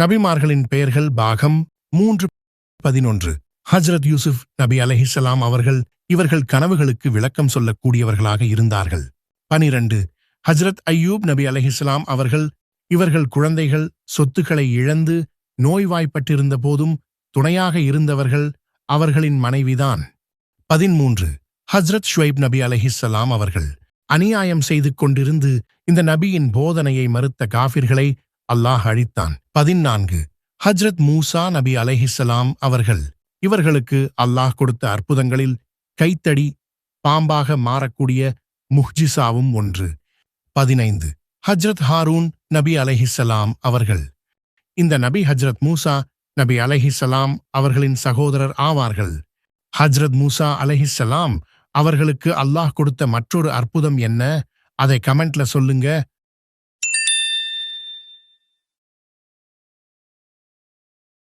நபிமார்களின் பெயர்கள் பாகம் 3:11. ஹஜ்ரத் யூசுப் நபி அலைஹிஸ்ஸலாம் அவர்கள் இவர்கள் கனவுகளுக்கு விளக்கம் சொல்லக்கூடியவர்களாக இருந்தார்கள். 12. ஹஜ்ரத் அய்யூப் நபி அலைஹிஸ்ஸலாம் அவர்கள் இவர்கள் குழந்தைகள் சொத்துக்களை இழந்து நோய்வாய்ப்பட்டிருந்த போதும் துணையாக இருந்தவர்கள் அவர்களின் மனைவிதான். 13. ஹஜ்ரத் ஷுவைப் நபி அலைஹிஸ்ஸலாம் அவர்கள் அநியாயம் செய்து கொண்டிருந்து இந்த நபியின் போதனையை மறுத்த காஃபிர்களை அல்லாஹ் அழித்தான். 14. ஹஜ்ரத் மூசா நபி அலைஹிஸ்ஸலாம் அவர்கள் இவர்களுக்கு அல்லாஹ் கொடுத்த அற்புதங்களில் கைத்தடி பாம்பாக மாறக்கூடிய முஹ்ஜிசாவும் ஒன்று. 15. ஹஜ்ரத் ஹாரூன் நபி அலைஹிஸ்ஸலாம் அவர்கள் இந்த நபி ஹஜ்ரத் மூசா நபி அலைஹிஸ்ஸலாம் அவர்களின் சகோதரர் ஆவார்கள். ஹஜ்ரத் மூசா அலைஹிஸ்ஸலாம் அவர்களுக்கு அல்லாஹ் கொடுத்த மற்றொரு அற்புதம் என்ன? அதை கமெண்ட்ல சொல்லுங்க.